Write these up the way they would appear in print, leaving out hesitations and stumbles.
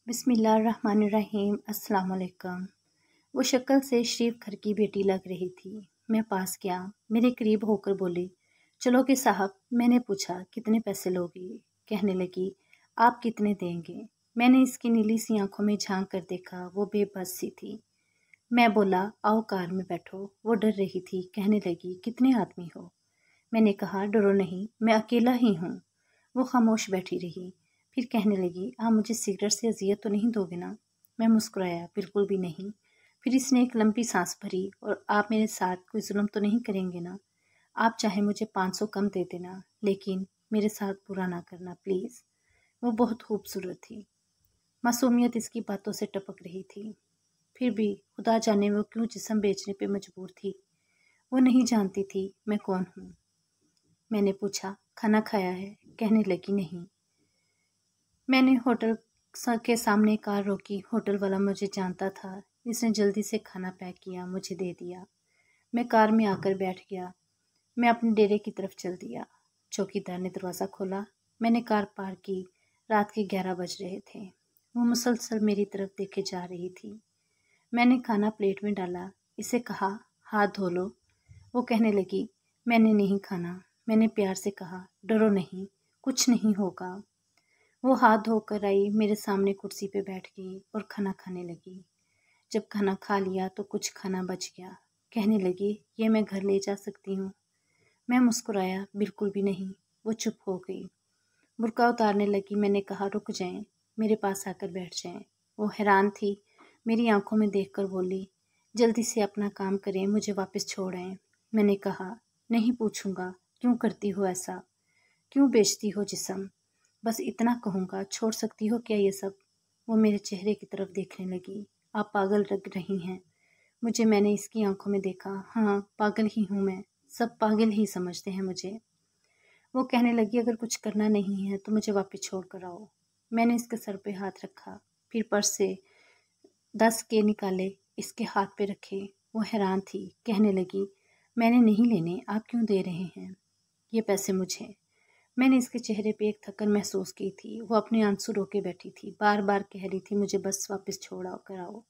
बिस्मिल्लाहिर्रहमानिर्रहीम। अस्सलाम वालेकुम। वो शक्ल से शरीफ घर की बेटी लग रही थी। मैं पास गया, मेरे करीब होकर बोली, चलोगे साहब? मैंने पूछा, कितने पैसे लोगी? कहने लगी, आप कितने देंगे? मैंने इसकी नीली सी आंखों में झांक कर देखा, वो बेबस सी थी। मैं बोला, आओ कार में बैठो। वो डर रही थी, कहने लगी, कितने आदमी हो? मैंने कहा, डरो नहीं, मैं अकेला ही हूँ। वो खामोश बैठी रही, फिर कहने लगी, आप मुझे सिगरेट से अजियत तो नहीं दोगे ना? मैं मुस्कुराया, बिल्कुल भी नहीं। फिर इसने एक लंबी सांस भरी, और आप मेरे साथ कोई जुल्म तो नहीं करेंगे ना? आप चाहे मुझे 500 कम दे देना, लेकिन मेरे साथ बुरा ना करना प्लीज़। वो बहुत खूबसूरत थी, मासूमियत इसकी बातों से टपक रही थी। फिर भी खुदा जाने वो क्यों जिस्म बेचने पे मजबूर थी। वो नहीं जानती थी मैं कौन हूँ। मैंने पूछा, खाना खाया है? कहने लगी, नहीं। मैंने होटल के सामने कार रोकी। होटल वाला मुझे जानता था। इसने जल्दी से खाना पैक किया, मुझे दे दिया। मैं कार में आकर बैठ गया। मैं अपने डेरे की तरफ चल दिया। चौकीदार ने दरवाज़ा खोला। मैंने कार पार्क की। रात के 11 बज रहे थे। वो मुसलसल मेरी तरफ देखे जा रही थी। मैंने खाना प्लेट में डाला, इसे कहा, हाथ धो लो। वो कहने लगी, मैंने नहीं खाना। मैंने प्यार से कहा, डरो नहीं, कुछ नहीं होगा। वो हाथ धोकर आई, मेरे सामने कुर्सी पे बैठ गई और खाना खाने लगी। जब खाना खा लिया तो कुछ खाना बच गया। कहने लगी, ये मैं घर ले जा सकती हूँ? मैं मुस्कुराया, बिल्कुल भी नहीं। वो चुप हो गई, बुर्का उतारने लगी। मैंने कहा, रुक जाएं, मेरे पास आकर बैठ जाएं। वो हैरान थी, मेरी आंखों में देखकर बोली, जल्दी से अपना काम करें, मुझे वापस छोड़ आएं। मैंने कहा, नहीं पूछूंगा, क्यों करती हो ऐसा? क्यों बेचती हो जिस्म? बस इतना कहूँगा, छोड़ सकती हो क्या ये सब? वो मेरे चेहरे की तरफ देखने लगी। आप पागल लग रही हैं मुझे। मैंने इसकी आंखों में देखा। हाँ, पागल ही हूँ मैं, सब पागल ही समझते हैं मुझे। वो कहने लगी, अगर कुछ करना नहीं है तो मुझे वापस छोड़ कर आओ। मैंने इसके सर पे हाथ रखा, फिर पर्स से 10 के निकाले, इसके हाथ पे रखे। वो हैरान थी, कहने लगी, मैंने नहीं लेने, आप क्यों दे रहे हैं ये पैसे मुझे? मैंने इसके चेहरे पे एक थकन महसूस की थी। वो अपने आंसू रोके बैठी थी, बार बार कह रही थी, मुझे बस वापस छोड़ कर आओ,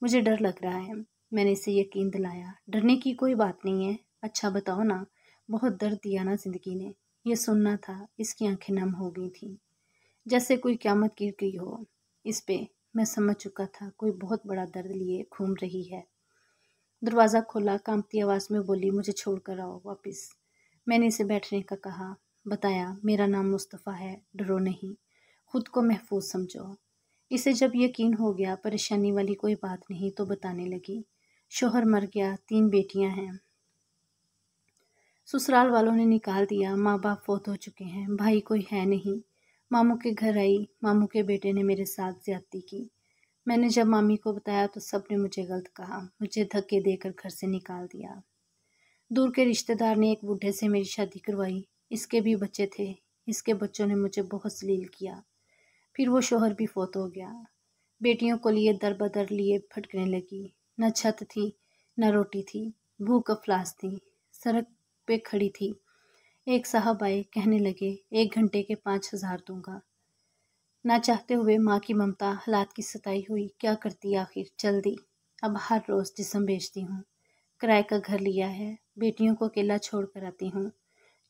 मुझे डर लग रहा है। मैंने इसे यकीन दिलाया, डरने की कोई बात नहीं है। अच्छा बताओ ना, बहुत दर्द दिया ना जिंदगी ने? ये सुनना था। इसकी आंखें नम हो गई थी, जैसे कोई क़यामत गिर गई हो इस पे। मैं समझ चुका था, कोई बहुत बड़ा दर्द लिए घूम रही है। दरवाज़ा खोला, कांपती आवाज़ में बोली, मुझे छोड़ कर आओ वापस। मैंने इसे बैठने का कहा, बताया, मेरा नाम मुस्तफ़ा है, डरो नहीं, खुद को महफूज समझो। इसे जब यकीन हो गया परेशानी वाली कोई बात नहीं तो बताने लगी, शोहर मर गया, 3 बेटियां हैं, ससुराल वालों ने निकाल दिया, माँ बाप फौत हो चुके हैं, भाई कोई है नहीं। मामू के घर आई, मामू के बेटे ने मेरे साथ ज्यादती की। मैंने जब मामी को बताया तो सब ने मुझे गलत कहा, मुझे धक्के देकर घर से निकाल दिया। दूर के रिश्तेदार ने एक बूढ़े से मेरी शादी करवाई। इसके भी बच्चे थे। इसके बच्चों ने मुझे बहुत जलील किया। फिर वो शोहर भी फौत हो गया। बेटियों को लिए दर बदर लिए भटकने लगी। न छत थी, न रोटी थी, भूख अफलास थी। सड़क पे खड़ी थी। एक साहब आए, कहने लगे, 1 घंटे के 5,000 दूंगा। ना चाहते हुए माँ की ममता, हालात की सताई हुई, क्या करती आखिर, चल दी। अब हर रोज़ जिस्म बेचती हूँ, किराए का घर लिया है, बेटियों को अकेला छोड़ कर आती हूँ।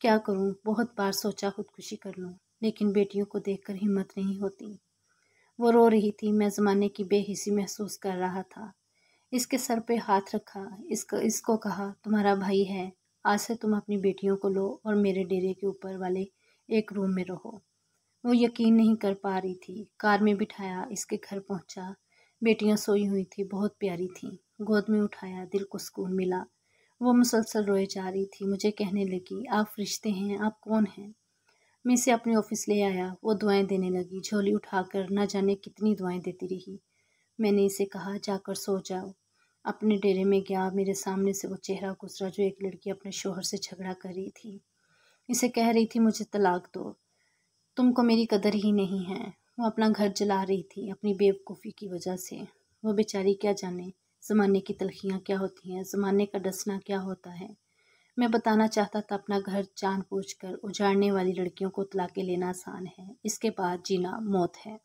क्या करूँ? बहुत बार सोचा खुदकुशी कर लूँ, लेकिन बेटियों को देखकर हिम्मत नहीं होती। वो रो रही थी, मैं ज़माने की बेहिसी महसूस कर रहा था। इसके सर पे हाथ रखा, इसको कहा, तुम्हारा भाई है, आज से तुम अपनी बेटियों को लो और मेरे डेरे के ऊपर वाले एक रूम में रहो। वो यकीन नहीं कर पा रही थी। कार में बिठाया, इसके घर पहुंचा। बेटियां सोई हुई थी, बहुत प्यारी थी। गोद में उठाया, दिल को सुकून मिला। वो मुसलसल रोए जा रही थी। मुझे कहने लगी, आप फरिश्ते हैं, आप कौन हैं? मैं इसे अपने ऑफिस ले आया। वो दुआएं देने लगी, झोली उठाकर न जाने कितनी दुआएं देती रही। मैंने इसे कहा, जाकर सो जाओ। अपने डेरे में गया। मेरे सामने से वो चेहरा गुजरा जो एक लड़की अपने शोहर से झगड़ा कर रही थी। इसे कह रही थी, मुझे तलाक दो, तुमको मेरी कदर ही नहीं है। वो अपना घर जला रही थी अपनी बेवकूफ़ी की वजह से। वो बेचारी क्या जाने ज़माने की तलखियाँ क्या होती हैं, ज़माने का डसना क्या होता है। मैं बताना चाहता था, अपना घर जानबूझकर उजाड़ने वाली लड़कियों को तलाक़ें लेना आसान है, इसके बाद जीना मौत है।